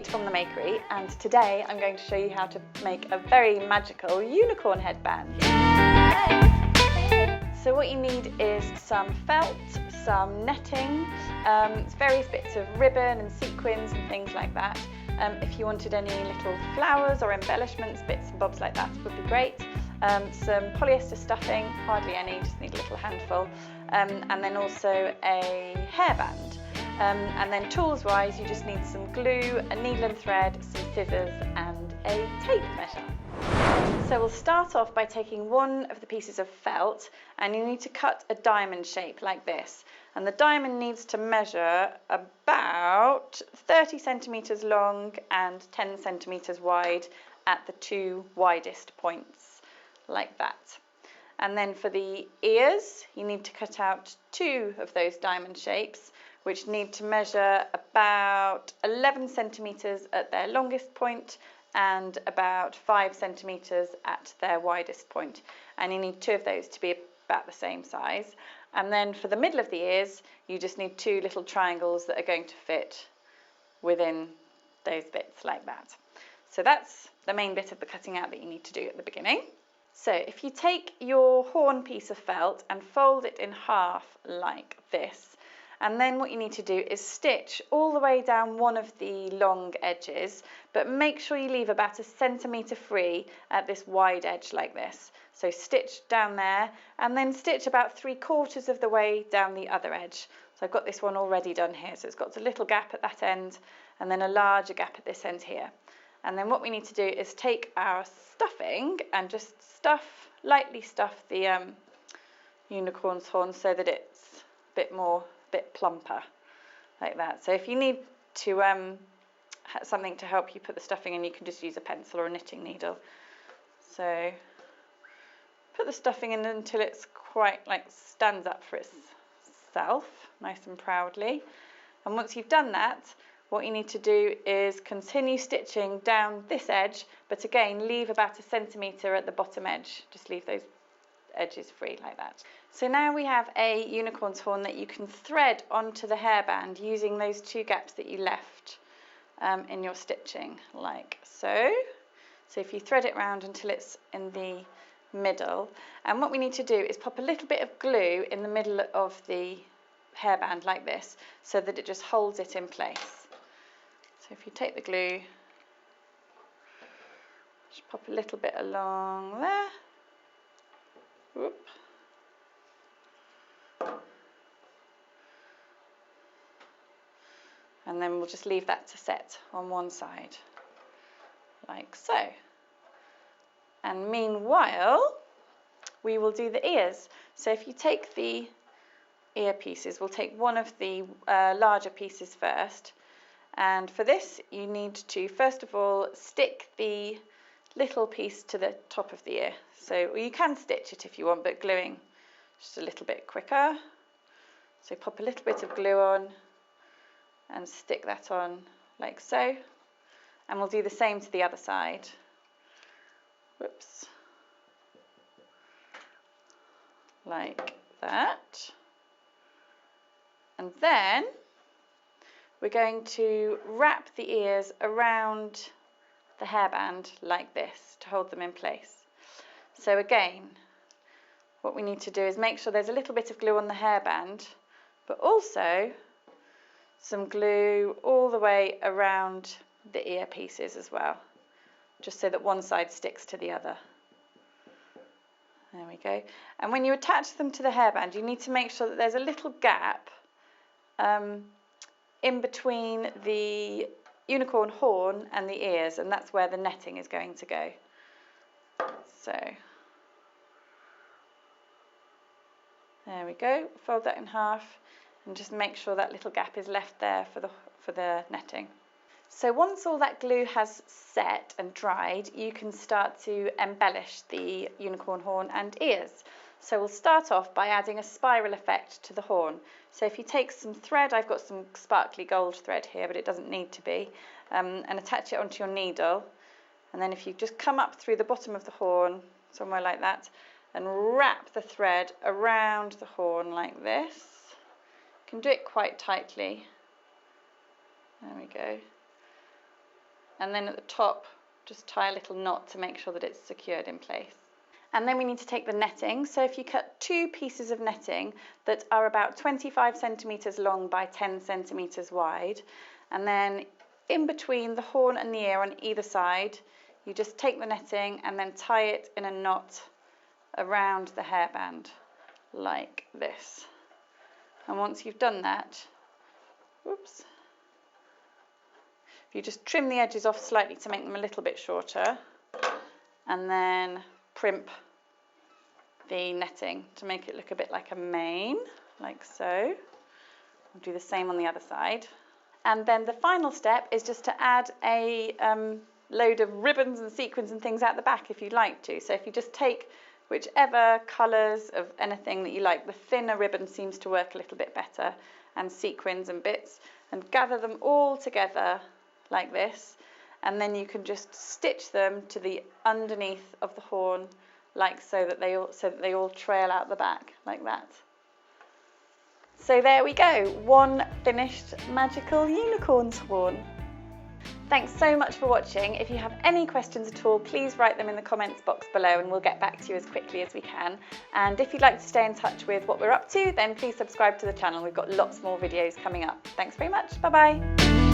Kate from the Makery, and today I'm going to show you how to make a very magical unicorn headband. So what you need is some felt, some netting, various bits of ribbon and sequins and things like that. If you wanted any little flowers or embellishments, bits and bobs like that would be great. Some polyester stuffing, hardly any, just need a little handful, and then also a hairband. And then tools wise, you just need some glue, a needle and thread, some scissors and a tape measure. So we'll start off by taking one of the pieces of felt, and you need to cut a diamond shape like this. And the diamond needs to measure about 30 centimetres long and 10 centimetres wide at the two widest points, like that. And then for the ears, you need to cut out two of those diamond shapes, which need to measure about 11 centimetres at their longest point and about 5 centimetres at their widest point. And you need two of those to be about the same size. And then for the middle of the ears, you just need two little triangles that are going to fit within those bits like that. So that's the main bit of the cutting out that you need to do at the beginning. So if you take your horn piece of felt and fold it in half like this, and then what you need to do is stitch all the way down one of the long edges, but make sure you leave about 1 centimetre free at this wide edge like this. So stitch down there and then stitch about 3/4 of the way down the other edge. So I've got this one already done here, so it's got a little gap at that end and then a larger gap at this end here. And then what we need to do is take our stuffing and just lightly stuff the unicorn's horn so that it's a bit plumper, like that. So if you need to something to help you put the stuffing in, you can just use a pencil or a knitting needle. So put the stuffing in until it's quite like stands up for itself, nice and proudly. And once you've done that, what you need to do is continue stitching down this edge, but again leave about 1 centimetre at the bottom edge. Just leave those edges free like that. So now we have a unicorn's horn that you can thread onto the hairband using those two gaps that you left in your stitching, like so. So if you thread it round until it's in the middle, and what we need to do is pop a little bit of glue in the middle of the hairband like this, so that it just holds it in place. So if you take the glue, just pop a little bit along there. Whoop. And then we'll just leave that to set on one side, like so. And meanwhile, we will do the ears. So if you take the ear pieces, we'll take one of the larger pieces first. And for this, you need to, first of all, stick the little piece to the top of the ear. So you can stitch it if you want, but gluing just a little bit quicker. So pop a little bit of glue on and stick that on like so. And we'll do the same to the other side. Whoops. Like that. And then we're going to wrap the ears around the hairband like this to hold them in place. So again, what we need to do is make sure there's a little bit of glue on the hairband, but also some glue all the way around the ear pieces as well, just so that one side sticks to the other. There we go. And when you attach them to the hairband, you need to make sure that there's a little gap in between the unicorn horn and the ears, and that's where the netting is going to go. So there we go. Fold that in half and just make sure that little gap is left there for the netting. So once all that glue has set and dried, you can start to embellish the unicorn horn and ears. So we'll start off by adding a spiral effect to the horn. So if you take some thread, I've got some sparkly gold thread here, but it doesn't need to be, and attach it onto your needle. And then if you just come up through the bottom of the horn, somewhere like that, and wrap the thread around the horn like this. You can do it quite tightly. There we go. and then at the top just tie a little knot to make sure that it's secured in place. And then we need to take the netting. So if you cut 2 pieces of netting that are about 25 centimetres long by 10 centimetres wide, and then in between the horn and the ear on either side, you just take the netting and then tie it in a knot around the hairband like this. And once you've done that, whoops, you just trim the edges off slightly to make them a little bit shorter, and then primp the netting to make it look a bit like a mane, like so. I'll do the same on the other side. And then the final step is just to add a load of ribbons and sequins and things out the back if you'd like to. So if you just take whichever colours of anything that you like, the thinner ribbon seems to work a little bit better, and sequins and bits, and gather them all together like this, and then you can just stitch them to the underneath of the horn, like so that they all trail out the back like that. So there we go, one finished magical unicorn's horn. Thanks so much for watching. If you have any questions at all, please write them in the comments box below and we'll get back to you as quickly as we can. And if you'd like to stay in touch with what we're up to, then please subscribe to the channel. We've got lots more videos coming up. Thanks very much. Bye bye.